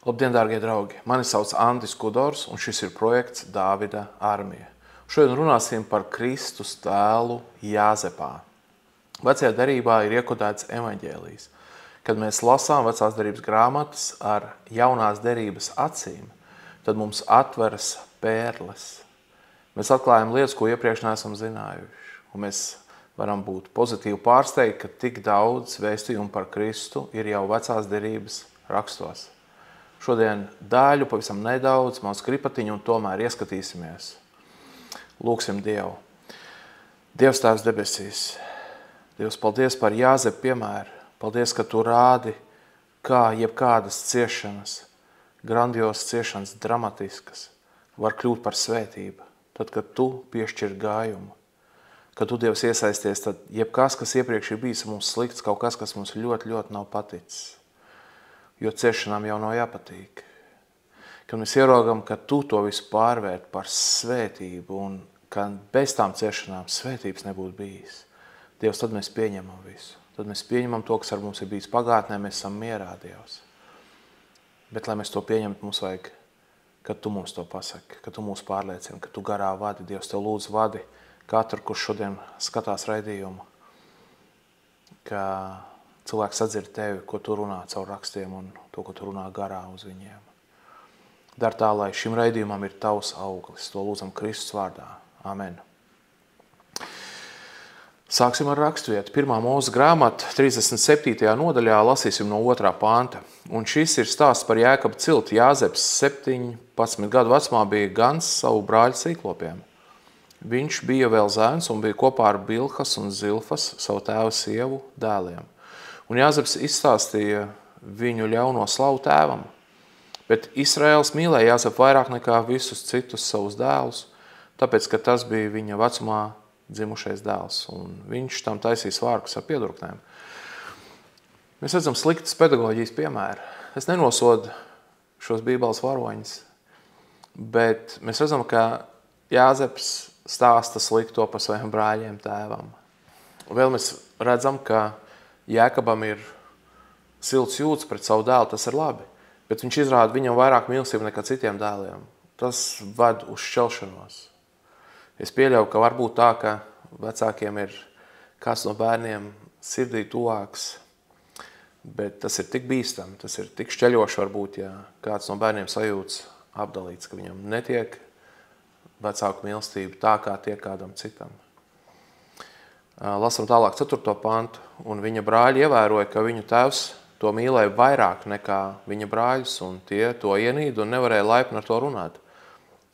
Labdien, dārgie draugi! Mani sauc Andris Kudors, un šis ir projekts Dāvida armija. Šodien runāsim par Kristus tēlu Jāzepā. Vecajā derībā ir iekodēts evaņģēlijs. Kad mēs lasām vecās derības grāmatas ar jaunās derības acīm, tad mums atveras pērles. Mēs atklājam lietas, ko iepriekš neesam zinājuši. Un mēs varam būt pozitīvi pārsteigti, ka tik daudz vēstījumu par Kristu ir jau vecās derības rakstos. Šodien daļu, pavisam nedaudz, maz kripatiņu, un tomēr ieskatīsimies. Lūksim Dievu. Dievs Tēvs debesīs, Dievs, paldies par Jāzepu piemēru. Paldies, ka Tu rādi, kā jebkādas ciešanas, grandios ciešanas, dramatiskas, var kļūt par svētību, tad, kad Tu piešķir gājumu. Kad Tu, Dievs, iesaisties, tad jebkas, kas iepriekš ir bijis mums slikts, kaut kas, kas mums ļoti, ļoti nav paticis. Jo ciešanām jau nav jāpatīk. Kad mēs ieraugam, ka Tu to visu pārvērt par svētību un ka bez tām ciešanām svētības nebūtu bijis. Dievs, tad mēs pieņemam visu. Tad mēs pieņemam to, kas ar mums ir bijis pagātnē, mēs esam mierā, Dievs. Bet, lai mēs to pieņemtu, mums vajag, ka Tu mums to pasaki, ka Tu mūs pārliecini, ka Tu garā vadi. Dievs, Tev lūdzu vadi katru, kurš šodien skatās raidījumu, ka cilvēks sadzird Tevi, ko Tu runā caur rakstiem un to, ko Tu runā garā uz viņiem. Dar tā, lai šim raidījumam ir Tavs auglis. To lūdzam Kristus vārdā. Amen. Sāksim ar raksturvietu. 1. Mūzes grāmata, 37. nodaļā, lasīsim no 2. panta. Un šis ir stāsts par Jēkabu cilti. Jāzeps 17 gadu vecumā bija gans savu brāļu sīklopiem. Viņš bija vēl zēns un bija kopā ar Bilhas un Zilfas, savu tēva sievu, dēliem. Un Jāzeps izstāstīja viņu ļauno slavu tēvam. Bet Izraēls mīlēja Jāzepu vairāk nekā visus citus savus dēlus, tāpēc, ka tas bija viņa vecumā dzimušais dēls. Un viņš tam taisīja svārkus ar piedurknēm. Mēs redzam sliktas pedagoģijas piemēru. Es nenosodu šos bībeles varoņus, bet mēs redzam, ka Jāzeps stāsta slikto par saviem brāļiem tēvam. Un vēl mēs redzam, ka Jēkabam ir silts jūtas pret savu dēlu, tas ir labi, bet viņš izrāda viņam vairāk mīlestību nekā citiem dēliem. Tas ved uz šķelšanos. Es pieļauju, ka var būt tā, ka vecākiem ir kāds no bērniem sirdī tuvāks, bet tas ir tik bīstami, tas ir tik šķeļoši varbūt, ja kāds no bērniem sajūtas apdalīts, ka viņam netiek vecāku mīlestību tā, kā tiek kādam citam. Lasam tālāk 4. pantu, un viņa brāļi ievēroja, ka viņu tēvs to mīlēja vairāk nekā viņa brāļus, un tie to ienīda un nevarēja laipni ar to runāt.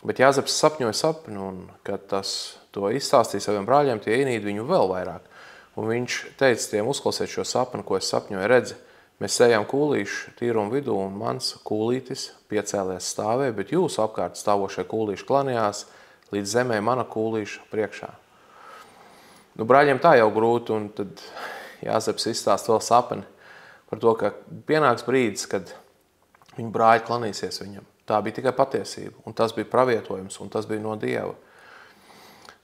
Bet Jāzeps sapņoja sapni, un kad tas to izstāstīja saviem brāļiem, tie ienīda viņu vēl vairāk. Un viņš teica tiem, uzklausiet šo sapni, ko es sapņoju, redzi, mēs sējām kūlīšu tīrumu vidū, un mans kūlītis piecēlies stāvē, bet jūsu apkārt stāvošie kūlīši klanījās līdz zemē mana kūlīša priekšā. Nu, brāļiem tā jau grūti, un tad Jāzeps izstāst vēl sapni par to, ka pienāks brīdis, kad viņa brāļi klanīsies viņam. Tā bija tikai patiesība, un tas bija pravietojums, un tas bija no Dieva.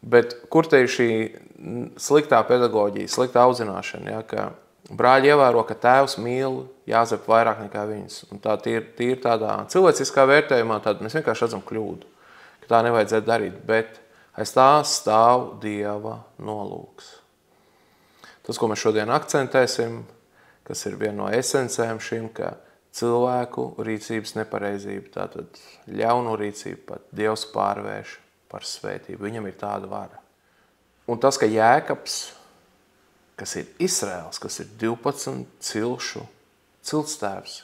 Bet kur te ir šī sliktā pedagoģija, sliktā audzināšana, ja, ka brāļi ievēro, ka tēvs mīl Jāzepu vairāk nekā viņas. Un tā tīri tādā cilvēciskā vērtējumā tad mēs vienkārši redzam kļūdu, ka tā nevajadzētu darīt, bet aiz tā stāv Dieva nolūks. Tas, ko mēs šodien akcentēsim, kas ir viena no esencēm šim, ka cilvēku rīcības nepareizība, tātad ļaunu rīcību pat Dievs pārvērš par svētību. Viņam ir tāda vara. Un tas, ka Jēkabs, kas ir Izraēls, kas ir 12 cilšu ciltstēvs,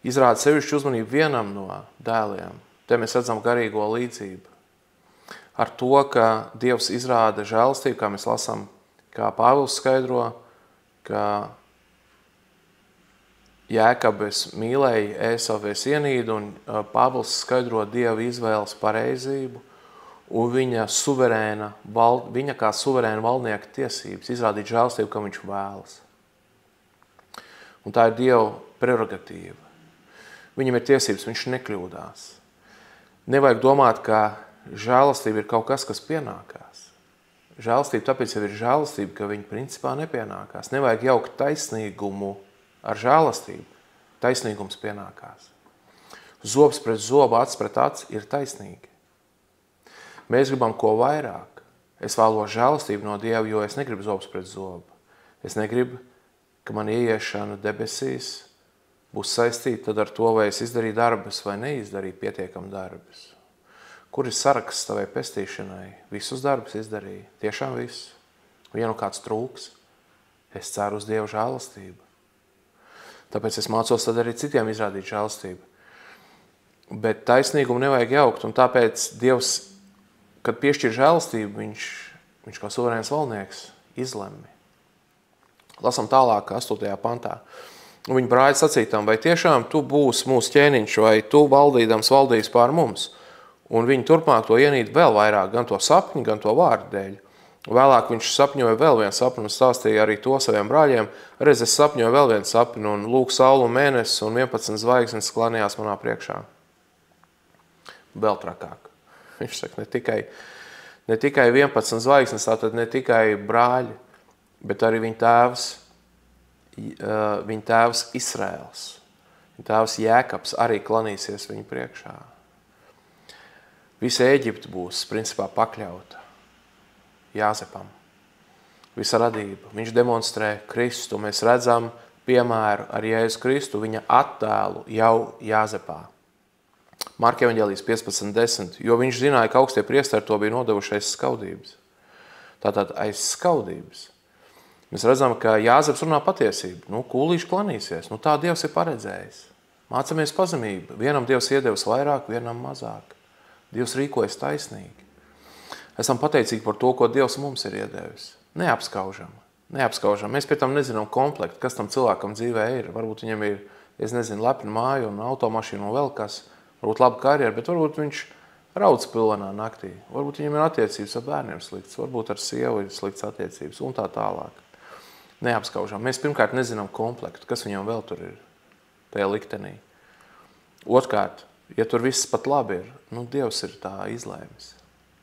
izrāda sevišķu uzmanību vienam no dēliem. Te mēs redzam garīgo līdzību. Ar to, ka Dievs izrāda žēlastību, kā mēs lasām, kā Pāvils skaidro, ka Jēkabu es mīlēju, Ēsavu es ienīdu, un Pāvils skaidro Dieva izvēles pareizību un viņa kā suverēna valdnieka tiesības izrādīt žēlastību, kam viņš vēlas. Un tā ir Dieva prerogatīva. Viņam ir tiesības, viņš nekļūdās. Nevajag domāt, ka žēlastība ir kaut kas, kas pienākās. Žēlastība tāpēc jau ir žēlastība, ka viņa principā nepienākās. Nevajag jaukt taisnīgumu ar žēlastību. taisnīgums pienākās. Zobs pret zobu, acs pret aci ir taisnīgi. Mēs gribam ko vairāk. Es vēlos žēlastību no Dieva, jo es negribu zobs pret zobu. Es negribu, ka man ieiešana debesīs būs saistīta tad ar to, vai es izdarīju darbus vai neizdarīju pietiekam darbus. Kur ir saraksts tavai pestīšanai? Visus darbus izdarīju, tiešām visus. Ja nu kāds trūks, es ceru uz Dieva žēlastību. Tāpēc es mācos tad arī citiem izrādīt žēlastību. Bet taisnīgumu nevajag jaukt, un tāpēc Dievs, kad piešķir žēlastību, viņš kā suverēns valdnieks izlemj. Lasam tālāk, 8. pantā. Un viņa brāļi sacītam, vai tiešām tu būsi mūsu ķēniņš, vai tu valdīdams valdīs pār mums? Un viņi turpmāk to ienīt vēl vairāk, gan to sapņu, gan to vārdu dēļ. Vēlāk viņš sapņoja vēl vienu sapni un stāstīja arī to saviem brāļiem. Reiz es sapņoju vēl vienu sapni un lūk saulu un mēnesis un 11 zvaigznes klanījās manā priekšā. Vēl trakāk. Viņš saka, ne tikai 11 zvaigznes, tātad ne tikai brāļi, bet arī viņa tēvs Israels. Viņa tēvs Jēkabs arī klanīsies viņa priekšā. Visa Ēģipte būs principā pakļauta Jāzepam. Visa radība. Viņš demonstrē Kristu. Mēs redzam piemēru ar Jēzu Kristu, viņa attēlu jau Jāzepā. Marka evaņģēlijas 15:10, jo viņš zināja, ka augstie priesteri to bija nodevuši aiz skaudības. Tātad aiz skaudības. Mēs redzam, ka Jāzeps runā patiesību. Kūlīši klanīsies. Tā Dievs ir paredzējis. Mācamies pazemību. Vienam Dievs iedevis vairāk, vienam mazāk. Dievs rīkojas taisnīgi. Esam pateicīgi par to, ko Dievs mums ir iedevis. Neapskaužam. Mēs pie tam nezinām komplektu, kas tam cilvēkam dzīvē ir. Varbūt viņam ir, lepna māja un automašīna un vēl kas. Varbūt laba karjera, bet varbūt viņš rauc pilvenā naktī. Varbūt viņam ir attiecības ar bērniem slikts. Varbūt ar sievu ir slikts attiecības un tā tālāk. Neapskaužam. Mēs pirmkārt nezinām komplektu, kas viņam vēl tur ir tajā liktenī. Otrkārt, ja tur viss pat labi ir, Dievs ir tā izlēmis.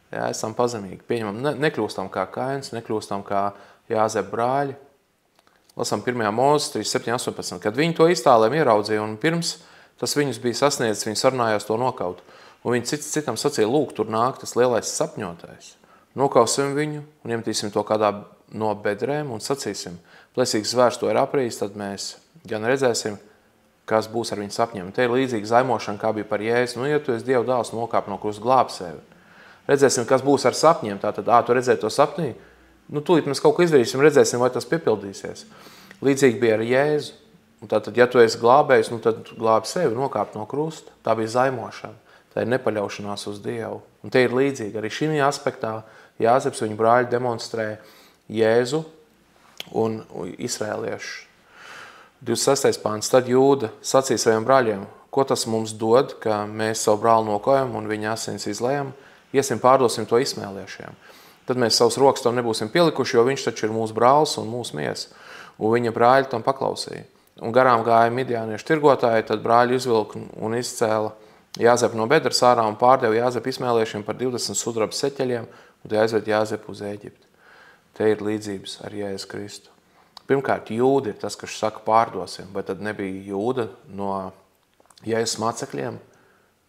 Jā, esam pazemīgi, pieņemam, nekļūstam kā Kains, nekļūstam kā Jāzepa brāļi. Lasam 1. Mūzes 3:7-18, kad viņi to iztālēm ieraudzīja un pirms tas viņus bija sasniedzis, viņi sarunājās to nokaut. Un viņi citam sacīja, lūk, tur nāk tas lielais sapņotais. Nokausim viņu un iemetīsim to kādā no bedrēm un sacīsim, plēsīgs zvērs to ir aprījis, tad mēs gan redzēsim, kas būs ar viņu sapņiem. Te ir līdzīga zaimošana, kā bija par Jēzu. Ja tu esi Dieva dēls, nokāp no krusta, glāb sevi. Redzēsim, kas būs ar sapņiem. Tātad, tu redzēji to sapnī? Tūlīt mēs kaut ko izdarīsim, redzēsim, vai tas piepildīsies. Līdzīgi bija ar Jēzu. Un tātad, ja tu esi glābējis, tad glābi sevi, nokāp no krusta. Tā bija zaimošana. Tā ir nepaļaušanās uz Dievu. Un te ir līdzīgi. Arī šī aspektā Jāzeps viņa brāļi demonstrē Jēzu un Izraēliešu. 26. pāns. Tad Jūda sacīja saviem brāļiem, ko tas mums dod, ka mēs savu brāli nokojam un viņa asins izlejam, iesim pārdosim to izmēliešiem. Tad mēs savus rokas tam nebūsim pielikuši, jo viņš taču ir mūsu brālis un mūsu miesa. Un viņa brāļi tam paklausīja. Un garām gāja midjāniešu tirgotāji, tad brāļi izvilka un izcēla Jāzepu no bedres ārā un pārdeva Jāzepu izmēliešiem par 20 sudraba seķeļiem, un tie aizved Jāzepu uz Ēģipti. Te ir līdzības ar Jēzu Kristu. Pirmkārt, Jūda ir tas, kas saka pārdosim, bet tad nebija Jūda no Jēzus mācekļiem,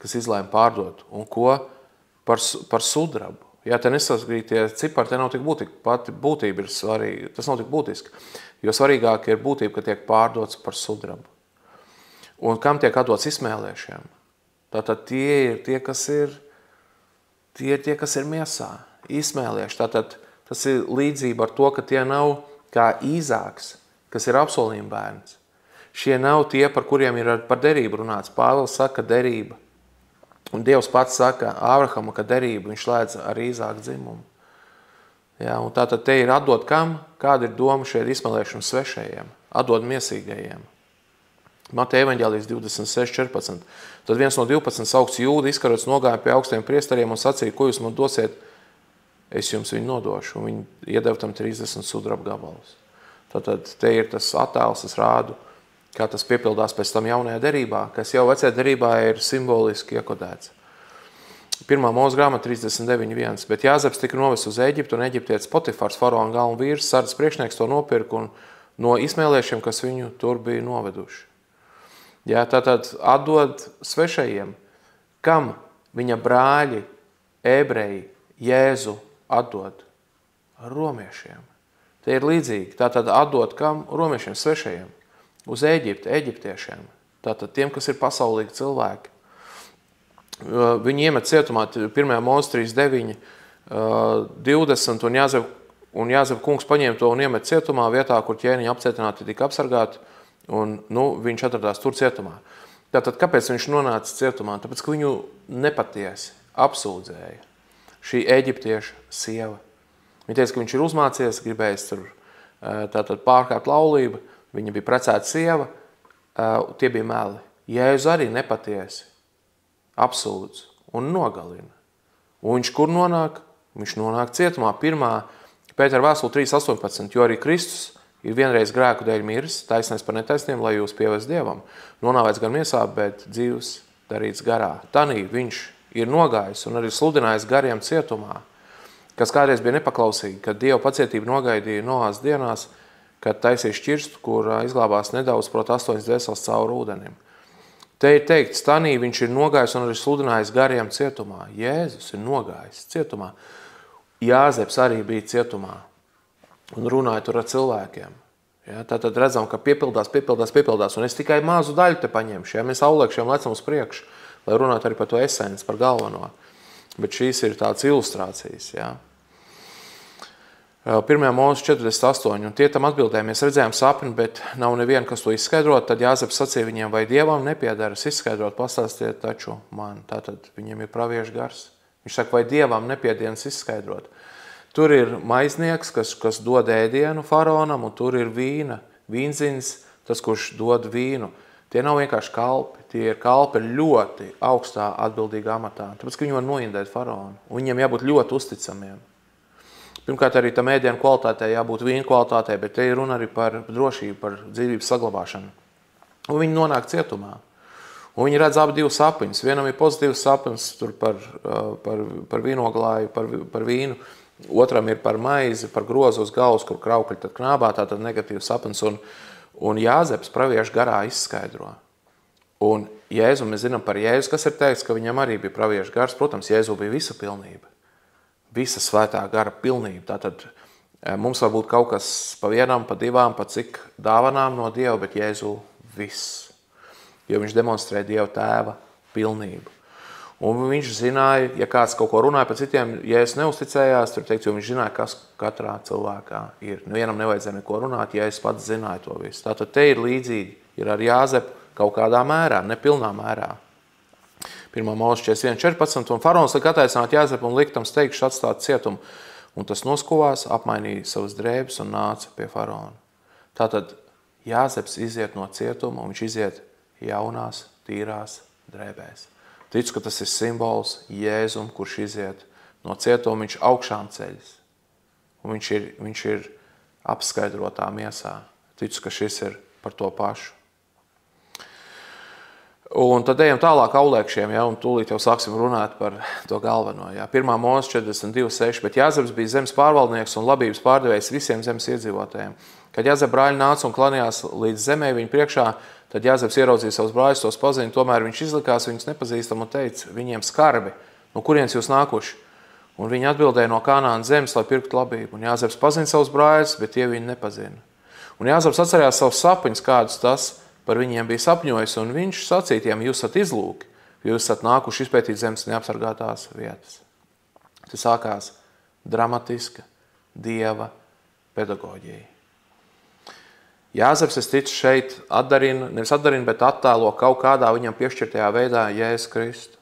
kas izlēma pārdot. Un ko par sudrabu? Jā, te nesakrīt tie cipari, te nav tik būtīgi. Pati būtība ir svarīga. Tas nav tik būtiski. Jo svarīgāk ir būtība, ka tiek pārdots par sudrabu. Un kam tiek atdots izmēliešiem? Tātad tie ir tie, kas ir miesā. Izmēlieši. Tātad tas ir līdzība ar to, ka tie nav kā Īzāks, kas ir apsolījuma bērns. Šie nav tie, par kuriem ir par derību runāts. Pāvils saka derība. Un Dievs pats saka Ābrahama, ka derību viņš slēdz ar Īzāku dzimumu. Jā, un tātad te ir atdot kam? Kāda ir doma šeit izmēlēšana svešajiem? Atdot miesīgajiem. Mateja evaņģēlijas 26:14. Tad viens no 12 saukts Jūda izkarots nogāja pie augstiem priesteriem un sacīja, ko jūs man dosiet, es jums viņu nodošu. Un viņi iedeva tam 30 sudraba gabalus. Tātad te ir tas attēls, es rādu, kā tas piepildās pēc tam jaunajā derībā, kas jau vecajā derībā ir simboliski iekodēts. 1. Mūzes grāmata 39:1. Bet Jāzeps tika novests uz Ēģiptu, un Eģiptietis Potifars, faraona galva vīrs, sardzes priekšnieks to nopirka un no izmēliešiem, kas viņu tur bija noveduši. Jā, tātad atdod svešajiem. Kam viņa brāļi, ebreji, Jēzu atdod? Romiešiem. Tie ir līdzīgi. Tātad atdod kam? Romiešiem, svešajiem. Uz Ēģipti, eģiptiešiem. Tātad tiem, kas ir pasaulīgi cilvēki. Viņi iemet cietumā 1. Mūzes 3.9, 20, un Jāzeba kungs paņēma to un iemet cietumā vietā, kur ķēniņi apcietināti tika apsargāti, un viņš atradās tur cietumā. Tātad, kāpēc viņš nonāca cietumā? Tāpēc, ka viņu nepatiesi apsūdzēja šī eģiptieša sieva. Viņa teica, ka viņš ir uzmācies, gribējis tur tātad pārkāpt laulību, viņa bija precēta sieva, tie bija meli. Jēzus arī nepatiesi apsūdz un nogalina. Un viņš kur nonāk? Viņš nonāk cietumā. 1. Pētera vēstule 3.18, jo arī Kristus ir vienreiz grēku dēļ miris, taisnais par netaisniem, lai jūs pievest Dievam. Nonāvēts gan miesā, bet dzīvs darīts garā. Tanī viņš ir nogājis un arī sludinājis gariem cietumā, kas kādreiz bija nepaklausīgi, kad Dieva pacietība nogaidīja Noās dienās, kad taisīja šķirstu, kur izglābās nedaudz, proti 8 dvēseles cauri ūdenim. Te ir teikts, tanī viņš ir nogājis un arī sludinājis gariem cietumā. Jēzus ir nogājis cietumā. Jāzeps arī bija cietumā un runāja tur ar cilvēkiem. Ja, tātad redzam, ka piepildās, un es tikai mazu daļu te paņemšu. Ja, mēs aulēkšiem lecam uz priekšu, lai runātu arī par to esenci, par galveno. Bet šīs ir tāds ilustrācijas. Ja. 1. Mūzes 48, un tie tam atbildēja, mēs redzējām sapni, bet nav neviena, kas to izskaidrot, tad Jāzeps sacīja viņiem, vai Dievam nepiedaras izskaidrot, pastāstiet taču man. Tātad viņiem ir praviešu gars. Viņš saka, vai Dievam nepiedienas izskaidrot. Tur ir maiznieks, kas dod ēdienu faraonam, un tur ir vīnzinis, tas, kurš dod vīnu. Tie nav vienkārši kalpi, tie ir kalpi ļoti augstā atbildīgā amatā, tāpēc, ka viņi var noindēt faraonu, un viņiem jābūt ļoti uzticamiem. Pirmkārt, arī tam ēdienu kvalitātei jābūt vīna kvalitātei, bet te ir runa arī par drošību, par dzīvības saglabāšanu. Un viņi nonāk cietumā. Un viņi redz abi divus sapņus. Vienam ir pozitīvs sapnis tur par vīnoglāju, par vīnu. Otram ir par maizi, par grozu uz galvas, kur kraukļi tad knābā, tātad negatīvs sapnis. Un Jāzeps praviešu garā izskaidro. Un Jēzu, mēs zinām par Jēzu, kas ir teikts, ka viņam arī bija praviešu gars. Protams, Jēzu bija visa pilnība. Visa svētā gara pilnība. Tātad mums var būt kaut kas pa vienam, pa divām, pa cik dāvanām no Dieva, bet Jēzu viss. Jo viņš demonstrē Dieva tēva pilnību. Un viņš zināja, ja kāds kaut ko runāja par citiem, Jēzus neusticējās, tur teikt, jo viņš zināja, kas katrā cilvēkā ir. Nevienam nevajadzēja neko runāt, Jēzus pats zināja to visu. Tātad te ir līdzīgi, ir ar Jāzepu kaut kādā mērā, nepilnā mērā. 1. Mūzes 41.14, un faraons lika attaicināt Jāzepu un liktam steigšu atstāt cietumu. Un tas noskuvās, apmainīja savas drēbes un nāca pie faraona. Tātad Jāzeps iziet no cietuma, un viņš iziet jaunās, tīrās drēbēs. Ticu, ka tas ir simbols Jēzum, kurš iziet no cietuma, viņš augšām ceļas. Un viņš ir apskaidrotā miesā. Ticu, ka šis ir par to pašu. Un tad ejam tālāk aulēkšiem, ja, un tūlīt jau sāksim runāt par to galveno. Ja. 1. Mūzes 42.6, bet Jāzeps bija zemes pārvaldnieks un labības pārdevējs visiem zemes iedzīvotājiem. Kad Jāzepa brāļi nāca un klanījās līdz zemē viņa priekšā, tad Jāzeps ieraudzīja savus brāļus, tos paziņa, tomēr viņš izlikās viņus nepazīstam un teica viņiem skarbi, no kurienes jūs nākuši? Un viņi atbildēja no Kanāna zemes, lai pirktu labību. Un Jāzeps pazina savus brāļus, bet tie viņu nepazina. Un Jāzeps atcerējās savus sapņus, kādus tas par viņiem bija sapņojis, un viņš sacīja tiem, jūs esat izlūki, jūs esat nākuši izpētīt zemes neapsargātās vietas. Tas sākās dramatiska Dieva pedagoģija. Jāzeps, es ticu, šeit nevis atdarina, bet attēlo kaut kādā viņam piešķirtajā veidā Jēzus Kristu.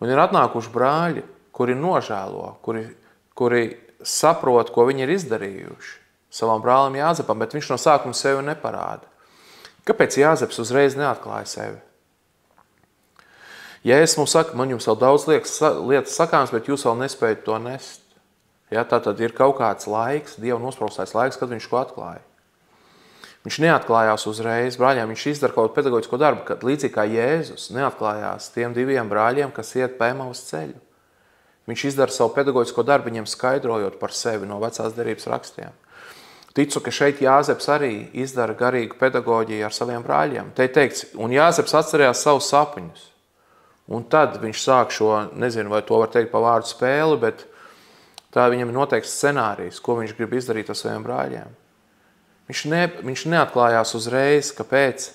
Un ir atnākuši brāļi, kuri nožēlo, kuri saprot, ko viņi ir izdarījuši savam brālim Jāzepam, bet viņš no sākuma sevi neparāda. Kāpēc Jāzeps uzreiz neatklāja sevi? Jēzus mums saka, man jums vēl daudz lietas sakāms, bet jūs vēl nespējat to nest. Ja, tā tad ir kaut kāds laiks, Dieva nospraustais laiks, kad viņš ko atklāja. Viņš neatklājās uzreiz brāļiem, viņš izdara kaut kādu pedagoģisko darbu, kad līdzīgi kā Jēzus neatklājās tiem diviem brāļiem, kas iet pa Emavas ceļu. Viņš izdara savu pedagoģisko darbu, viņiem skaidrojot par sevi no vecās derības rakstiem. Ticu, ka šeit Jāzeps arī izdara garīgu pedagoģiju ar saviem brāļiem. Te teikts, un Jāzeps atcerējās savus sapņus. Un tad viņš sāk šo, nezinu, vai to var teikt pa vārdu spēli, bet tā viņam ir noteikts scenārijs, ko viņš grib izdarīt ar saviem brāļiem. Viņš neatklājās uzreiz, kāpēc.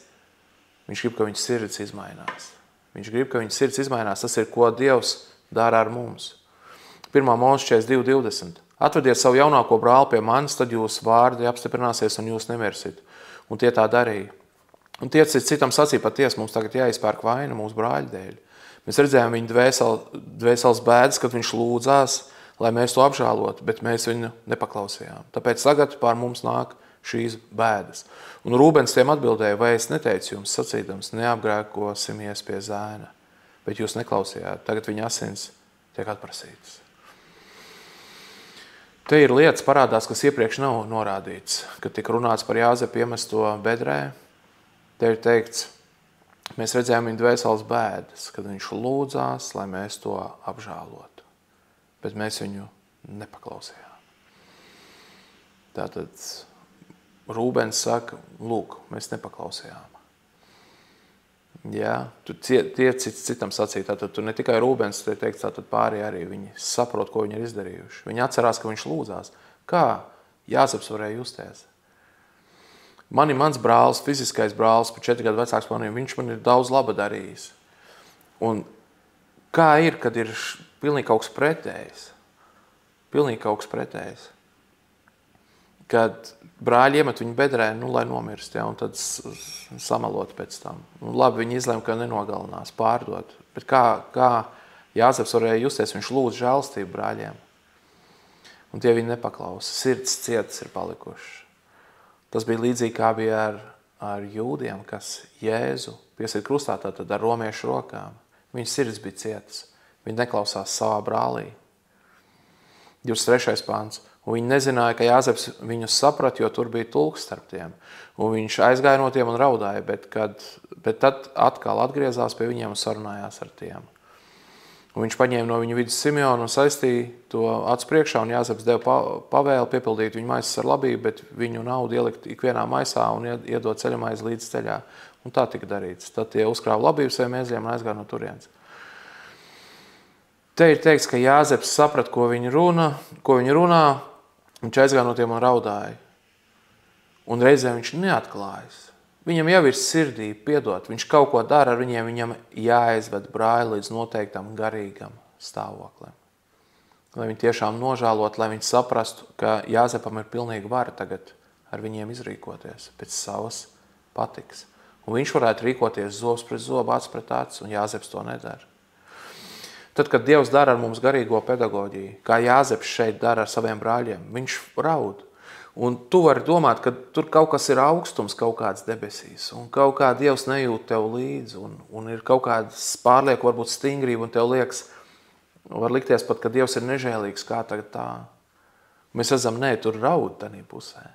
Viņš grib, ka viņa sirds izmainās. Viņš grib, ka viņa sirds izmainās. Tas ir, ko Dievs dara ar mums. 1. Mūzes 42:20. Atvediet savu jaunāko brāli pie manis, tad jūsu vārdi apstiprināsies un jūs nemirsit. Un tie tā darīja. Un tie citam sacīja, patiesi mums tagad jāizpērk vaina mūsu brāļu dēļ. Mēs redzējām viņa dvēseles bēdas, kad viņš lūdzās, lai mēs to apžālotu, bet mēs viņu nepaklausījām. Tāpēc tagad pār mums nāk šīs bēdas. Un Rūbens tiem atbildēja, vai es neteicu jums sacīdams, neapgrēkosimies pie zēna, bet jūs neklausījāt. Tagad viņa asins tiek atprasītas. Te ir lietas parādās, kas iepriekš nav norādīts, kad tika runāts par Jāzepu iemesto bedrē. Te ir teikts, mēs redzējām viņa dvēseles bēdas, kad viņš lūdzās, lai mēs to apžālotu, bet mēs viņu nepaklausījām. Tātad Rūbens saka, lūk, mēs nepaklausījām. Jā, tu citam sacīt, tātad tu ne tikai Rūbens, te teiks, tātad pārējie arī viņi saprot, ko viņi ir izdarījuši. Viņi atcerās, ka viņš lūdzās. Kā Jāzeps varēja justies? Mans brālis, fiziskais brālis, par 4 gadu vecāks maniem, viņš man ir daudz laba darījis. Un kā ir, kad ir pilnīgi kaut kas pretējs? Pilnīgi kaut kas pretējs. Kad brāļi iemet viņu bedrē, lai nomirst, ja, un tad samalot pēc tam. Un labi, viņi izlēma, ka nenogalinās, pārdot. Bet kā Jāzeps varēja justies, viņš lūdz žēlstību brāļiem. Un tie viņi nepaklausa. Sirds cietas ir palikušas. Tas bija līdzīgi, kā bija ar jūdiem, kas Jēzu piesīt krustā, tad ar romiešu rokām. Viņas sirds bija cietas. Viņi neklausās savā brālī. 23. pāns. Un viņi nezināja, ka Jāzeps viņus saprat, jo tur bija tulks starp tiem. Un viņš aizgāja no tiem un raudāja, bet tad atkal atgriezās pie viņiem un sarunājās ar tiem. Un viņš paņēma no viņu vidus Simeonu un saistīja to acu priekšā, un Jāzeps deva pavēli piepildīt viņu maisas ar labību, bet viņu naudu ielikt ikvienā maisā un iedot ceļamais līdz ceļā. Un tā tika darīts. Tad tie uzkrāva labību saviem mēzļiem un aizgāja no turienes. Te ir teikts, ka Jāzeps saprat, ko viņi runā, viņš aizgāja no tiem un raudāja. Un reizē viņš neatklājas. Viņam jau ir sirdī piedot, viņš kaut ko dara ar viņiem, viņam jāaizved brāļi līdz noteiktam garīgam stāvoklim. Lai viņi tiešām nožēlot, lai viņi saprastu, ka Jāzepam ir pilnīgi vara tagad ar viņiem izrīkoties pēc savas patikas. Un viņš varētu rīkoties zobs pret zobu, acs pret acs, un Jāzeps to nedara. Tad, kad Dievs dara ar mums garīgo pedagoģiju, kā Jāzeps šeit dara ar saviem brāļiem, viņš raud. Un tu vari domāt, ka tur kaut kas ir augstums, kaut kāds debesīs, un kaut kā Dievs nejūt tev līdzi, un ir kaut kāds pārlieku, varbūt stingrība, un tev liekas, var likties pat, ka Dievs ir nežēlīgs, kā tagad tā. Mēs redzam, nē, tur raud tanī pusē.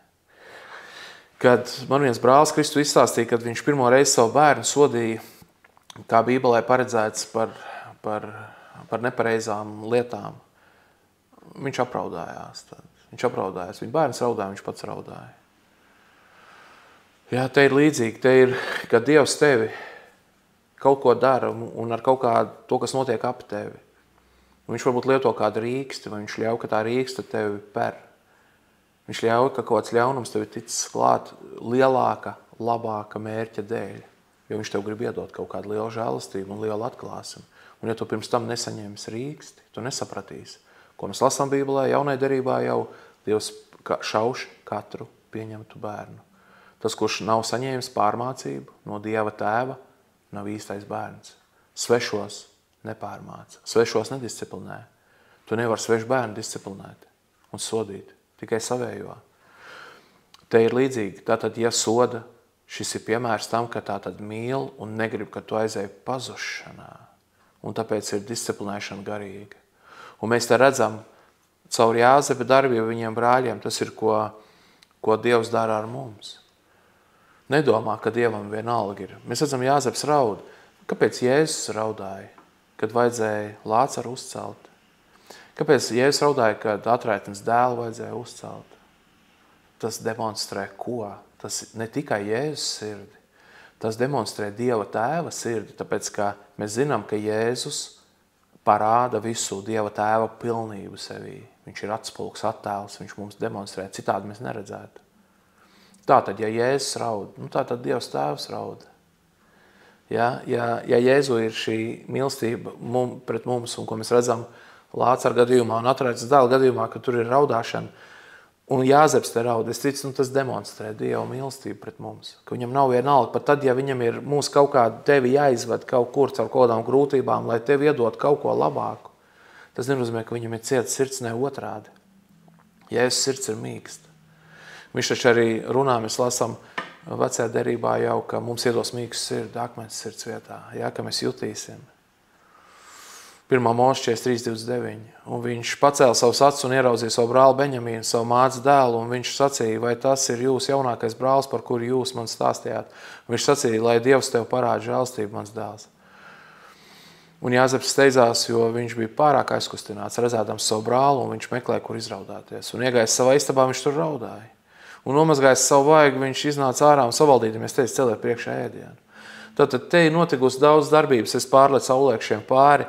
Kad man viens brālis Kristu izstāstīja, kad viņš pirmo reizi savu bērnu sodīja, kā Bībelē paredzēts par nepareizām lietām, viņš apraudājās. Viņa bērns raudāja, viņš pats raudāja. Jā, te ir līdzīgi, te ir, kad Dievs tevi kaut ko dara un ar kaut kādu to, kas notiek ap tevi. Viņš varbūt lieto kādu rīksti, vai viņš ļauj, ka tā rīksta tevi per. Viņš ļauj, ka kaut kāds ļaunums tevi ticis klāt lielāka, labāka mērķa dēļ, jo viņš tev grib iedot kaut kādu lielu žēlastību un lielu atklāsmi. Un ja tu pirms tam nesaņēmis rīksti, tu nesapratīsi. Ko mēs lasām Bībelē, jaunai derībā jau Dievs šauš katru pieņemtu bērnu. Tas, kurš nav saņēmis pārmācību no Dieva tēva, nav īstais bērns. Svešos nepārmāca, svešos nedisciplinē. Tu nevari svešu bērnu disciplinēt un sodīt, tikai savējo. Te ir līdzīgi, tātad, ja soda, šis ir piemērs tam, ka tātad mīl un negrib, ka tu aizēji pazušanā. Un tāpēc ir disciplinēšana garīga. Un mēs te redzam, caur Jāzepa darbību viņiem brāļiem, tas ir, ko Dievs dara ar mums. Nedomā, ka Dievam vienalga ir. Mēs redzam, Jāzeps raud. Kāpēc Jēzus raudāja, kad vajadzēja Lācaru uzcelt? Kāpēc Jēzus raudāja, kad atraitnes dēlu vajadzēja uzcelt? tas demonstrē ko? Tas ne tikai Jēzus sirdi, tas demonstrē Dieva Tēva sirdi, tāpēc, ka mēs zinām, ka Jēzus parāda visu Dieva Tēva pilnību sevī. Viņš ir atspulgs, attēls, viņš mums demonstrē, citādi mēs neredzētu. Tātad, ja Jēzus raud, tātad Dievs Tēvs raud. Ja Jēzu ir šī mīlestība pret mums, un ko mēs redzam Lācara gadījumā un Atraides dēla gadījumā, ka tur ir raudāšana, un Jāzeps te raud, es ticu, tas demonstrē Dieva mīlestību pret mums. Ka viņam nav vienalga, pat tad, ja viņam ir mūs kaut kādu tevi jāizved kaut kur caur kādām grūtībām, lai tev iedot kaut ko labāku. Tas nenozīmē, ka viņam ir cieta sirds, ne otrādi. Jēzus sirds ir mīksta. Viņš taču arī runā, mēs lasām vecajā derībā jau, ka mums iedos mīkstu sirdi, akmens sirds vietā, ka mēs jutīsim. 1. Mūzes 43:29. Un viņš pacēla savus acis un ieraudzīja savu brāli Beņamīnu, savu mātes dēlu, un viņš sacīja, vai tas ir jūsu jaunākais brālis, par kuru jūs man stāstījāt. Un viņš sacīja, lai Dievs tev parāda žēlstību, mans dēls. Un Jāzeps steidzās, jo viņš bija pārāk aizkustināts, redzēdams savu brāli, un viņš meklēja, kur izraudāties. Un iegājis savā istabā, viņš tur raudāja. Un nomazgājis savu vaigu, viņš iznāca ārā un savaldīdamies teica, celiet priekšā ēdienu. Tātad te ir notikusi daudz darbības, es pārlecu saulēkšiem pāri.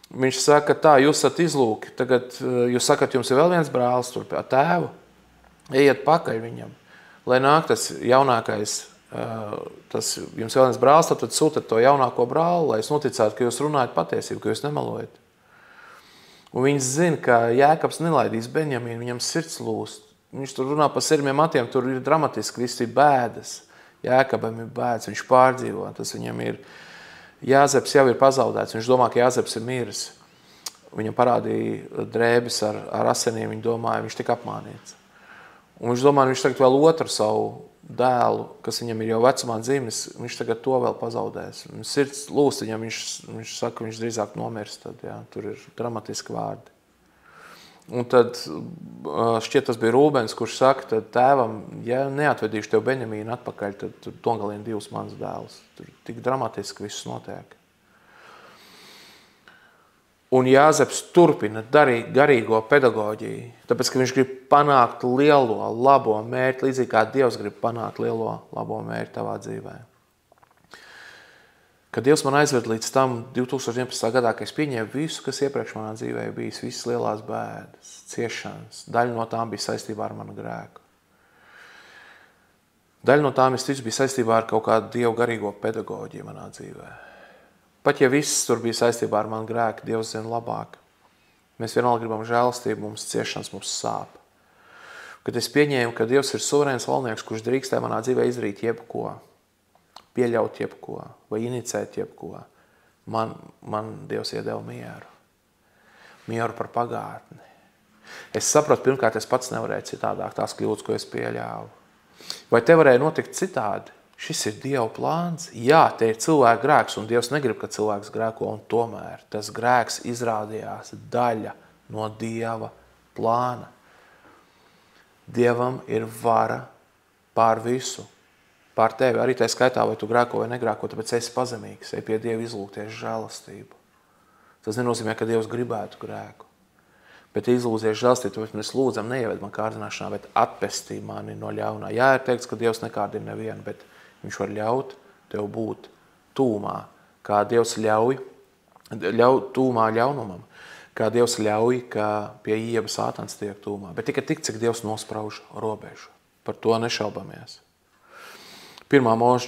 Viņš saka, tā, jūs esat izlūki, tagad jūs sakat, jums ir vēl viens brālis tur pie tēvu, ejiet pakaļ viņam, lai nāk tas jaunākais, tas jums vēl viens brālis, tad sūtat to jaunāko brāli, lai es noticētu, ka jūs runājat patiesību, ka jūs nemelojat. Un viņš zina, ka Jēkabs nelaidīs Beņamīnu, viņam sirds lūst. Viņš tur runā par sirmiem matiem, tur ir dramatiski, viss ir bēdas. Jēkabam ir bēdas, viņš pārdzīvo, tas viņam ir. Jāzeps jau ir pazaudēts, viņš domā, ka Jāzeps ir miris. Viņam parādīja drēbes ar asinīm, viņš domāja, viņš tika apmānīts. Un viņš domāja, viņš tagad vēl otru savu dēlu, kas viņam ir jau vecumā dzimis, viņš tagad to vēl pazaudēs. Sirds lūst viņam, viņš saka, viņš drīzāk nomirst, tad, tur ir dramatiski vārdi. Un tad šķiet tas bija Rūbens, kurš saka, tad tēvam, ja neatvedīšu tev Beņamīnu atpakaļ, tad tur nogalina 2 mans dēls. Tur tik dramatiski viss notiek. Un Jāzeps turpina darīt garīgo pedagoģiju, tāpēc, ka viņš grib panākt lielo, labo mērķi, līdzīgi kā Dievs grib panākt lielo, labo mērķi tavā dzīvē. Kad Dievs man aizved līdz tam 2011. gadā, ka es pieņēmu visu, kas iepriekš manā dzīvē bijis, visas lielās bēdas, ciešanas, daļa no tām bija saistībā ar manu grēku. Daļa no tām, es ticu, bija saistībā ar kaut kādu Dievu garīgo pedagoģiju manā dzīvē. Pat ja viss tur bija saistībā ar manu grēku, Dievs zina labāk. Mēs vienalga gribam žēlastību, mums ciešanas, mums sāp. Kad es pieņēmu, ka Dievs ir suverēns valdnieks, kurš drīkstē manā dzīvē izdarīt jebko, pieļaut jebko vai inicēt jebko, man Dievs iedeva mieru. Mieru par pagātni. Es sapratu, pirmkārt, es pats nevarēju citādāk tās kļūdas, ko es pieļāvu. Vai te varēja notikt citādi? Šis ir Dieva plāns. Jā, te ir cilvēka grēks, un Dievs negrib, ka cilvēks grēko, un tomēr tas grēks izrādījās daļa no Dieva plāna. Dievam ir vara pār visu. Pār tevi, arī tā skaitā, vai tu grēko vai negrēko, tāpēc esi pazemīgs, ej pie Dieva izlūgties žēlastību. Tas nenozīmē, ka Dievs gribētu grēku, bet izlūgties žēlastību, tāpēc mēs lūdzam, neieved man kārdināšanā, bet atpestī mani no ļaunā. Jā, ir teikts, ka Dievs nekārdina nevienu, bet viņš var ļaut tev būt tūmā, kā Dievs ļauj tūmā ļaunumam, kā Dievs ļauj, ka pie Ieba Sātans tiek tūmā, bet tikai tik, cik Dievs nosprauž robežu. Par to nešaubamies. 1. Mūzes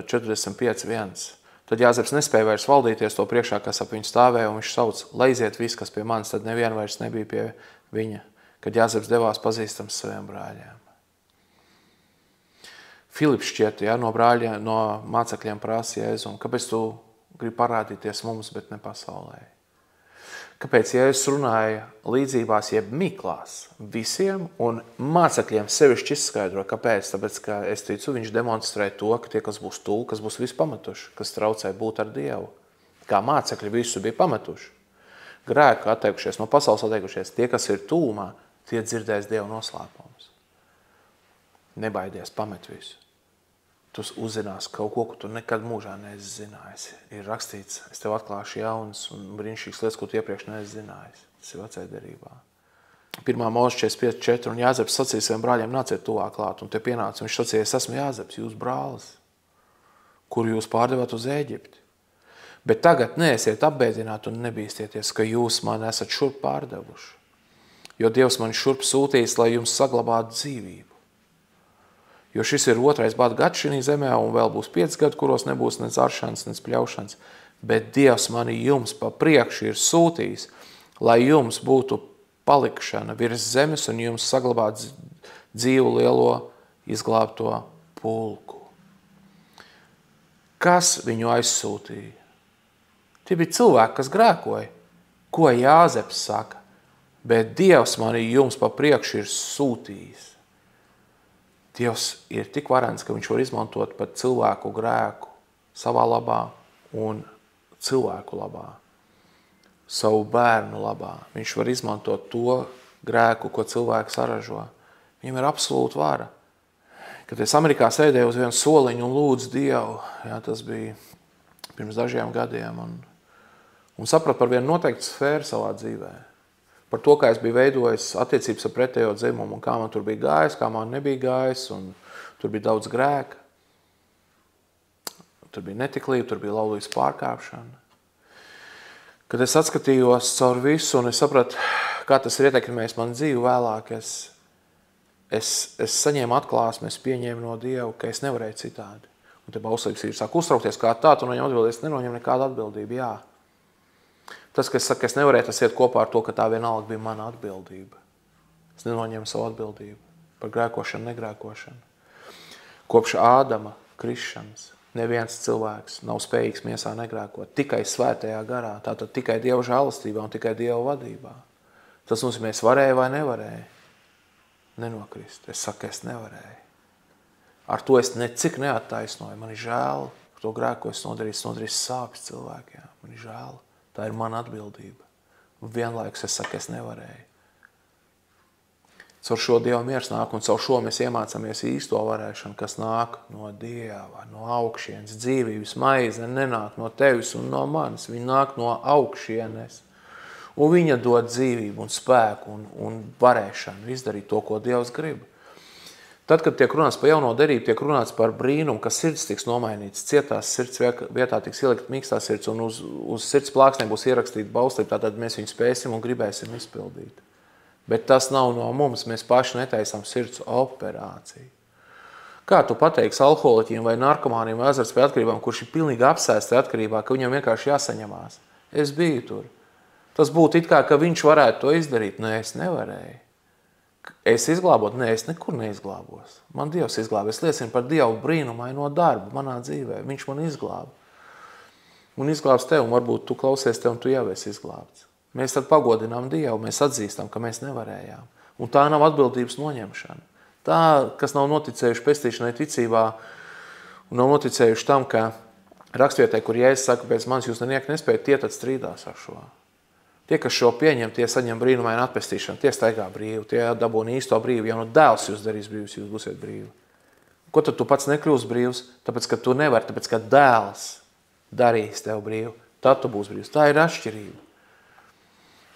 45:1. Tad Jāzeps nespēja vairs valdīties to priekšā, kas ap viņu stāvēja, un viņš sauc, lai iziet viss, kas pie manis, tad neviena vairs nebija pie viņa, kad Jāzeps devās pazīstams saviem brāļiem. Filips šķiet, no brāļiem, no mācekļiem prasa Jēzu, kāpēc tu gribi parādīties mums, bet ne pasaulē? Kāpēc Jēzus runāja līdzībās, jeb miklās visiem, un mācekļiem sevišķi izskaidro, kāpēc? Tāpēc, ka es ticu, viņš demonstrē to, ka tie, kas būs tuvu, kas būs visu pametuši, kas traucē būt ar Dievu. Kā mācekļi visu bija pametuši. Grēku atteikušies, no pasaules atteikušies. Tie, kas ir tūmā, tie dzirdēs Dieva noslēpumus. Nebaidies, pamet visu. Tu uzzinās kaut ko, ko tu nekad mūžā neesi zinājis. Ir rakstīts, es tev atklāšu jaunas un brīnišķīgas lietas, ko tu iepriekš neesi zinājis. Tas ir vecajā derībā. 1. Mūzes 45:4, un Jāzeps sacīja saviem brāļiem, nāciet tuvāk klāt, un te pienāca, viņš sacīja, es esmu Jāzeps, jūs brālis, kuru jūs pārdevāt uz Ēģipti. Bet tagad neesiet apbēdināti un nebīstieties, ka jūs mani esat šurp pārdevuši, jo Dievs mani šurp sūtījis, lai jums saglabātu dzīvību. Jo šis ir 2. bada gads šī zemē, un vēl būs 5 gadi, kuros nebūs nec aršanas, nec pļaušanas. Bet Dievs mani jums pa priekšu ir sūtījis, lai jums būtu palikšana virs zemes un jums saglabāt dzīvu lielo izglābto pulku. Kas viņu aizsūtīja? Tie bija cilvēki, kas grēkoja. Ko Jāzeps saka? Bet Dievs mani jums pa priekšu ir sūtījis. Dievs ir tik varens, ka viņš var izmantot pat cilvēku grēku savā labā un cilvēku labā, savu bērnu labā. Viņš var izmantot to grēku, ko cilvēks saražo. Viņam ir absolūta vara. Kad es Amerikā sēdēju uz vienu soliņu un lūdzu Dievu, tas bija pirms dažiem gadiem, un sapratu par vienu noteiktu sfēru savā dzīvē. Par to, kā es biju veidojis attiecības ar pretējo dzimumu, un kā man tur bija gājis, kā man nebija gājis, un tur bija daudz grēka. Tur bija netiklība, tur bija laulības pārkāpšana. Kad es atskatījos caur visu, un es sapratu, kā tas ir ietekmējis man dzīvi vēlāk, es saņēmu atklāsmi, es pieņēmu no Dieva, ka es nevarēju citādi. Un te bauslības ir sāk uztraukties, kā tā, tu noņem atbildību, es nenoņem nekādu atbildību, jā. Tas, ka es saku, es nevarēju, tas iet kopā ar to, ka tā vienalga bija mana atbildība. Es nenoņēmu savu atbildību par grēkošanu, negrēkošanu. Kopš Ādama krišanas neviens cilvēks nav spējīgs miesā negrēkot, tikai svētajā garā, tātad tikai Dieva žēlastībā un tikai Dieva vadībā. Tas nozīmē, es varēju vai nevarēju nenokrist. Es saku, es nevarēju. Ar to es necik neattaisnoju. Man ir žēl, par to grēku es nodarīju sāpes cilvēkiem. Man ir žēl. Tā ir mana atbildība. Un vienlaikus es saku, es nevarēju. Caur šo Dieva miers nāk, un caur šo mēs iemācāmies īsto varēšanu, kas nāk no Dieva, no augšienes. Dzīvības maize nenāk no tevis un no manis. Viņa nāk no augšienes. Un viņa dod dzīvību un spēku un varēšanu izdarīt to, ko Dievs grib. Tad, kad tiek runāts par jauno derību, tiek runāts par brīnumu, ka sirds tiks nomainīts, cietās sirds vietā tiks ielikt mīkstā sirds, un uz sirds plāksnē būs ierakstīta bauslība, tātad mēs viņu spēsim un gribēsim izpildīt. Bet tas nav no mums, mēs paši netaisām sirds operāciju. Kā tu pateiksi alkoholiķiem vai narkomāniem vai azartspēju atkarībām, kurš ir pilnīgi apsēsti atkarībā, ka viņam vienkārši jāsaņemās? Es biju tur. Tas būtu it kā, ka viņš varētu to izdarīt. Nē, es nevarēju. Es izglābot? Nē, es nekur neizglābos. Man Dievs izglāba. Es liecinu par Dievu brīnumaino darbu manā dzīvē. Viņš man izglāba. Un izglābs tev, un varbūt tu klausies tev, un tu jau esi izglābts. Mēs tad pagodinām Dievu, mēs atzīstam, ka mēs nevarējām. Un tā nav atbildības noņemšana. Tā, kas nav noticējuši pestīšanai ticībā, un nav noticējuši tam, ka rakstvietē, kur Jēzus saka, pēc manis jūs nenieki nespējat, tie tad strīdās ar šo. Tie, kas šo pieņem, tie saņem brīnumainu atpestīšanu, tie staigā brīvi, tie dabūna īsto brīvi, ja no dēls jūs darīs brīvs, jūs būsiet brīvi. Ko tad tu pats nekļūsi brīvs? Tāpēc, ka tu nevari, tāpēc, ka dēls darīs tev brīvu, tad tu būsi brīvs. Tā ir atšķirība.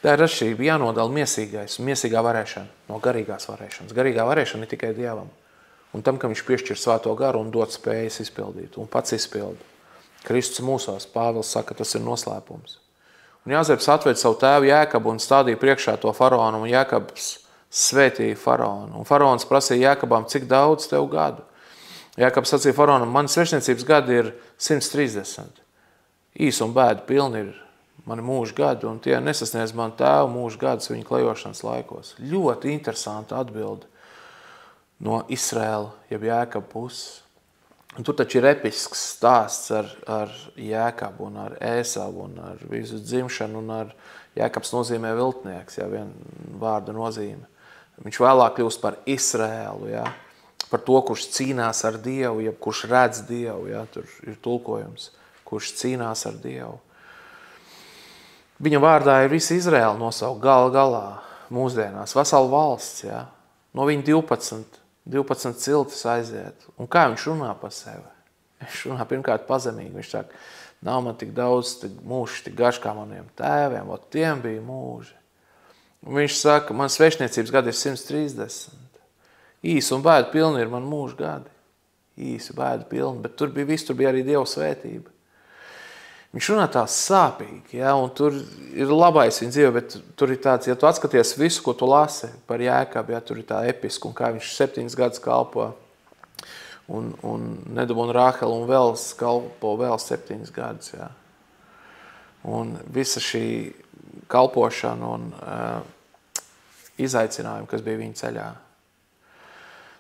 Tā ir atšķirība, jānodala miesīgais, miesīgā varēšana no garīgās varēšanas. Garīgā varēšana ir tikai Dievam. Un tam, ka viņš piešķir svēto garu un dod spējas izpildīt, un pats izpilda. Kristus mūsos, Pāvils saka, tas ir noslēpums. Un Jāzeps atved savu tēvu Jēkabu un stādīja priekšā to faraonu, un Jēkabs svētīja faraonu. Un faraons prasīja Jēkabam, cik daudz tev gadu? Jēkabs sacīja faraonam, man svešniecības gadi ir 130. Īs un bēdu pilni ir mani mūža gadi, un tie nesasniedz man tēvu mūža gadus viņa klejošanas laikos. Ļoti interesanta atbilde no Izraēla, jeb Jēkaba puses. Un tur taču ir episks stāsts ar Jēkabu un ar Ēsavu un ar visu dzimšanu, un ar Jēkabs nozīmē viltnieks, ja, vien vārda nozīme. Viņš vēlāk kļūst par Izraēlu, ja, par to, kurš cīnās ar Dievu, jeb kurš redz Dievu, ja, tur ir tulkojums, kurš cīnās ar Dievu. Viņa vārdā ir visi Izraēli nosaukt galā mūsdienās, vesela valsts, ja, no viņa 12 ciltis aiziet. Un kā viņš runā par sevi? Viņš runā pirmkārt pazemīgi. Viņš saka, nav man tik daudz, tik mūžs, tik garš kā maniem tēviem, ot tiem bija mūži. Un viņš saka, man svešniecības gadi ir 130. Īsi un bēdu pilni ir man mūža gadi. Īsi bēdu pilni, bet tur bija viss, tur bija arī Dieva svētība. Viņš runā tā sāpīgi, ja, un tur ir labais viņa dzīve, bet tur ir tāds, ja tu atskaties visu, ko tu lasi par Jēkabu, ja, tur ir tā episka, un kā viņš 7 gadus kalpo, un Nedabu un Rāhelu un vēl kalpo vēl 7 gadus, ja. Un visa šī kalpošana un izaicinājumi, kas bija viņa ceļā.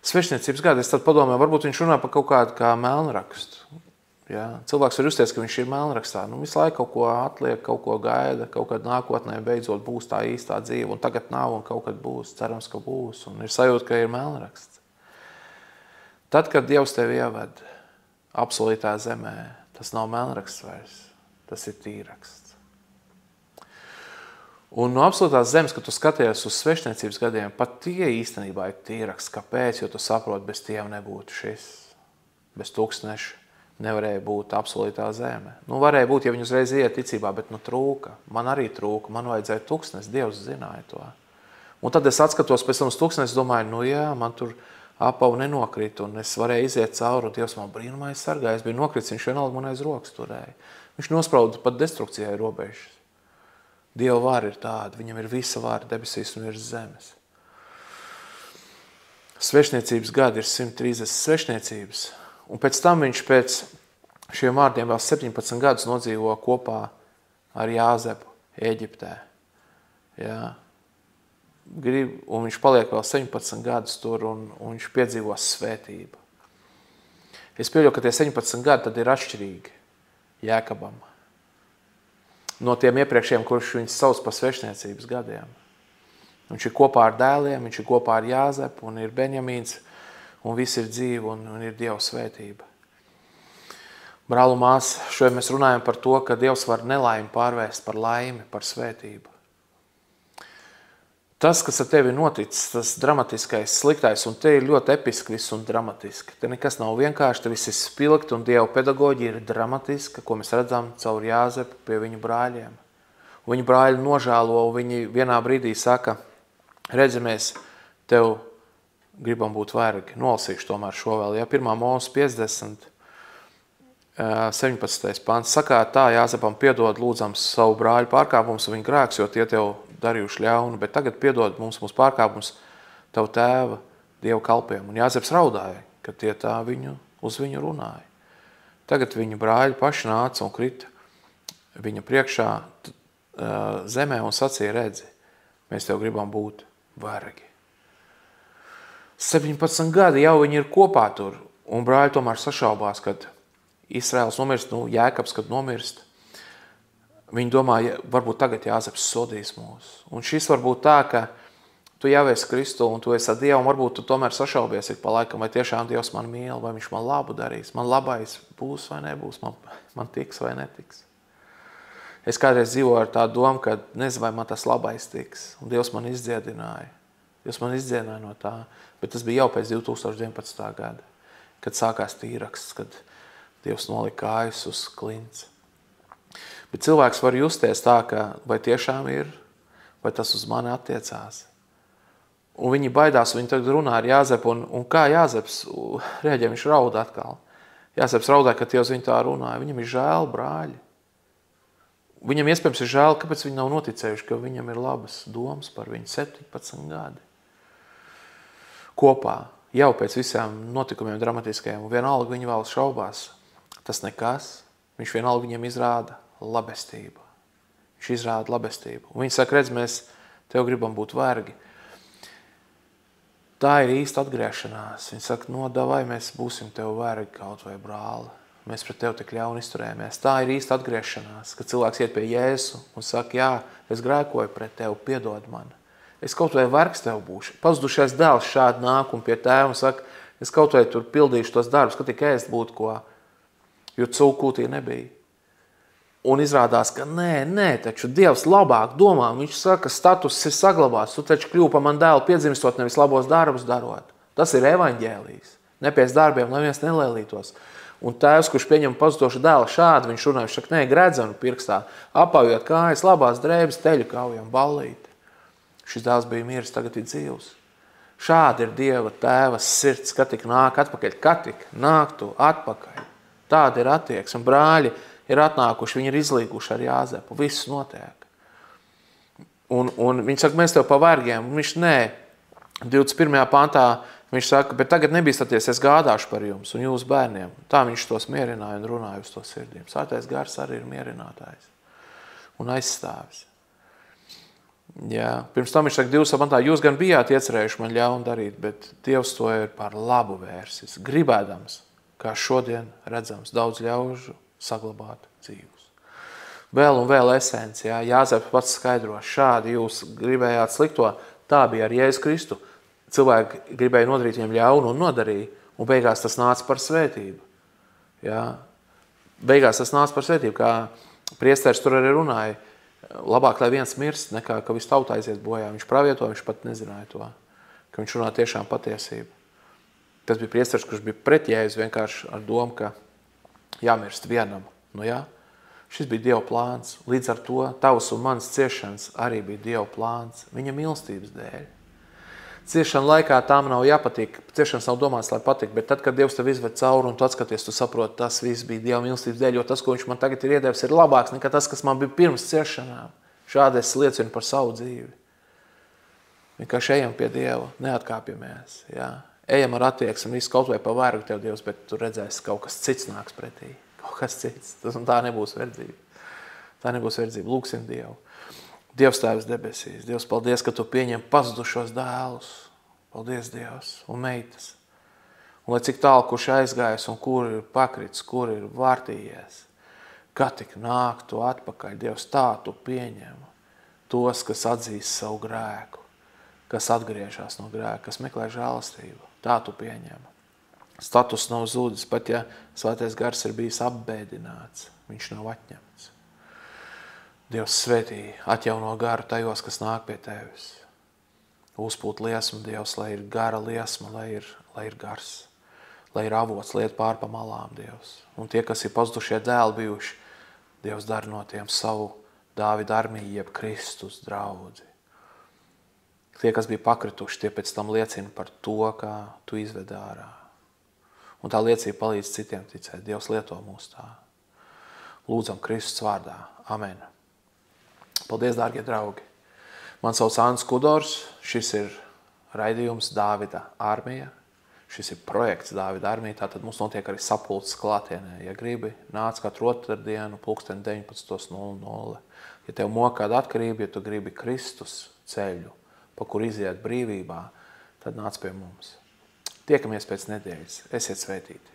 Svešniecības gadi, es tad padomāju, varbūt viņš runā par kaut kādu kā melnrakstu. Ja? Cilvēks var justies, ka viņš ir melnrakstā. Visu laiku kaut ko atliek, kaut ko gaida, kaut kad nākotnē beidzot būs tā īstā dzīve, un tagad nav, un kaut kad būs, cerams, ka būs, un ir sajūta, ka ir melnraksts. Tad, kad Dievs tevi ieved apsolītā zemē, tas nav melnraksts vairs, tas ir tīraksts. Un no absolūtās zemes, kad tu skaties uz svešniecības gadiem, pat tie īstenībā ir tīraksts. Kāpēc? Jo tu saproti, bez tiem nebūtu šis. Bez tūkstneša nevarēja būt absolūtā zeme. Varēja būt, ja viņi uzreiz iet ticībā, bet trūka. Man arī trūka. Man vajadzēja tūkstnes. Dievs zināja to. Un tad es atskatos pēc tam uz tūkstnes, domāju, jā, man tur apavu nenokrīt, un es varēju iziet cauri, un Dievs man brīnumā sargāja. Es biju nokrits, viņš vienalga man aiz rokas turēja. Viņš nosprauda pat destrukcijai robežas. Dieva vāra ir tāda, viņam ir visa vāra debesīs un virs zemes. Svešniecības gadi ir 130 svešniecības, un pēc tam viņš pēc šiem vārdiem vēl 17 gadus nodzīvo kopā ar Jāzepu Ēģiptē. Ja. Un viņš paliek vēl 17 gadus tur, un viņš piedzīvos svētību. Es pieļauju, ka tie 17 gadi tad ir atšķirīgi Jēkabam no tiem iepriekšējiem, kurš viņus sauc par svešniecības gadiem. Viņš ir kopā ar dēliem, viņš ir kopā ar Jāzepu, un ir Benjamīns, un viss ir dzīve, un ir Dieva svētība. Brāl un mās, šodien mēs runājam par to, ka Dievs var nelaimi pārvērst par laimi, par svētību. Tas, kas ar tevi noticis, tas dramatiskais, sliktais, un te ir ļoti episki viss un dramatiski. Te nekas nav vienkārši, te viss ir spilgt, un Dieva pedagoģija ir dramatiska, ko mēs redzam caur Jāzepu pie viņu brāļiem. Un viņu brāļi nožēlo, un viņi vienā brīdī saka, redzi, mēs tev gribam būt vergi. Nolasīšu tomēr šo vēl, ja 1. Mūzes 50, 17. pants. Sakāt tā, Jāzepam piedod lūdzams savu brāļu pārkāpumus un viņa grēks, jo tie tev darījuši ļaunu, bet tagad piedod mums mūsu pārkāpumus tavu tēva Dieva kalpiem. Un Jāzeps raudāja, ka tie tā uz viņu runāja. Tagad viņa brāļi paši nāca un krita viņa priekšā zemē un sacīja, redzi, mēs tev gribam būt vergi. 17 gadi jau viņi ir kopā tur, un brāļi tomēr sašaubās, kad Izraels nomirst, Jēkabs, kad nomirst. Viņi domā, varbūt tagad Jāzeps sodīs mūs. Un šis var būt tā, ka tu jau esi Kristu un tu esi ar Dievu, un varbūt tu tomēr sašaubies ik pa laikam, vai tiešām Dievs man mīl, vai viņš man labu darīs, man labais būs vai nebūs, man tiks vai netiks. Es kādreiz dzīvoju ar tādu domu, ka nezinu, vai man tas labais tiks, un Dievs man izdziedināja. Dievs man izdziedināja no tā, bet tas bija jau pēc 2011. gada, kad sākās tīraksts, kad Dievs nolika kājas uz klints. Bet cilvēks var justies tā, ka vai tiešām ir, vai tas uz mani attiecās. Un viņi baidās, viņi tagad runā ar Jāzepu, un kā Jāzeps reaģē, viņš raud atkal. Jāzeps raudāja, ka tie uz viņu tā runāja. Viņam ir žēl brāļi. Viņam iespējams ir žēl, kāpēc viņi nav noticējuši, ka viņam ir labas domas par viņu 17 gadi. Kopā, jau pēc visām notikumiem dramatiskajiem, un vienalga viņi vēl šaubās. Tas nekas, viņš vienalga viņiem izrāda labestību. Viņš izrāda labestību. Un viņi saka, redz, mēs tev gribam būt vergi. Tā ir īsta atgriešanās. Viņi saka, davai mēs būsim tev vergi kaut vai brāli. Mēs pret tevi tik ļauni izturējamies. Tā ir īsta atgriešanās, kad cilvēks iet pie Jēzu un saka, jā, es grēkoju pret tevi, piedod man. Es kaut vai vergs tev būšu. Pazudušais dēls šādi nāk un pie tēva un saka, es kaut vai tur pildīšu tos darbus, ka tik ēst būtu ko, jo cūkūtī nebija. Un izrādās, ka nē, taču Dievs labāk domā. Viņš saka, status ir saglabāts. Tu taču kļūpi par man dēlu piedzimstot, nevis labos darbus darot. Tas ir evaņģēlijs. Ne pēc darbiem, lai viens nelēlītos. Un tēvs, kurš pieņem pazudošu dēlu šādi, viņš runāja, viņš saka, nē, gredzenu pirkstā, apaujot kājas, labās drēbes, teļu kaujam, ballīti. Šis dēls bija miris, tagad ir dzīvs. Šāda ir Dieva tēva sirds, kad tik nāk atpakaļ, kad tik nāktu atpakaļ. Tāda ir attieksme. Brāļi ir atnākuši, viņi ir izlīguši ar Jāzepu. Viss notiek. Un viņi saka, mēs tev pa vergiem. Viņš nē. 21. pantā viņš saka, bet tagad nebīstaties, es gādāšu par jums un jūsu bērniem. Tā viņš tos mierināja un runāja uz to sirdīm. Svētais gars arī ir mierinātājs un aizstāvis. Jā. Pirms tam viņš saka, 2. pantā, jūs gan bijāt iecerējuši man ļaunu darīt, bet Dievs to ir par labu vērsis, gribēdams, kā šodien redzams, daudz ļaužu saglabāt dzīvus. Vēl un vēl esence, jā, Jāzeps pats skaidro, šādi jūs gribējāt slikto, tā bija ar Jēzus Kristu. Cilvēki gribēja nodarīt viņam ļaunu un nodarīja, un beigās tas nāca par svētību. Jā. Beigās tas nāca par svētību, kā priesteris tur arī runāja. Labāk, lai viens mirst, nekā ka viss tauta aiziet bojā. Viņš pravieto, viņš pat nezināja to, ka viņš runā tiešām patiesību. Tas bija priesteris, kurš bija pret Jēzu vienkārši ar domu, ka jāmirst vienam. Nu jā, šis bija Dieva plāns. Līdz ar to tavs un manas ciešanas arī bija Dieva plāns. Viņa mīlestības dēļ. Ciešana laikā tām nav jāpatīk. Ciešanas nav domāts, lai patīk, bet tad, kad Dievs tev izved cauri un tu atskaties, tu saproti, tas viss bija Dieva mīlestības dēļ, jo tas, ko viņš man tagad ir iedevis, ir labāks nekā tas, kas man bija pirms ciešanām. Šādi es liecinu par savu dzīvi. Vienkārši ejam pie Dieva, neatkāpjamies. Jā. Ejam ar attieksmi, visu kaut vai pa vērgu tev Dievs, bet tu redzēsi, kaut kas cits nāks pretī. Kaut kas cits. Tā nebūs verdzība. Tā nebūs verdzība. Lūksim Dievu. Dievs Tēvs debesīs, Dievs, paldies, ka tu pieņem pazudušos dēlus. Paldies, Dievs, un meitas. Un lai cik tālu, kurš aizgājis un kur ir pakrits, kur ir vārtījies, kad tik nāktu atpakaļ, Dievs, tā tu pieņem tos, kas atzīst savu grēku, kas atgriežas no grēka, kas meklē žēlastību. Tā tu pieņem. Status nav zudis, pat ja Svētais gars ir bijis apbēdināts, viņš nav atņemts. Dievs svētī, atjauno garu tajos, kas nāk pie tevis. Uzpūt liesmu, Dievs, lai ir gara liesma, lai ir gars, lai ir avots, liet pār pa malām, Dievs. Un tie, kas ir pazudušie dēli bijuši, Dievs dara no tiem savu Dāvida armiju, jeb Kristus draudzi. Tie, kas bija pakrituši, tie pēc tam liecina par to, kā tu izved ārā. Un tā liecība palīdz citiem ticēt. Dievs lieto mūs tā. Lūdzam Kristus vārdā. Amen. Paldies, dārgie draugi! Man sauc Andris Kudors, šis ir raidījums Dāvida armija, šis ir projekts Dāvida armija, tātad mums notiek arī sapulces klātienē. Ja gribi, nāc katru otrdienu, 19:00. Ja tev mokā kāda atkarība, ja tu gribi Kristus ceļu, pa kur iziet brīvībā, tad nāc pie mums. Tiekamies pēc nedēļas. Esiet svētīti!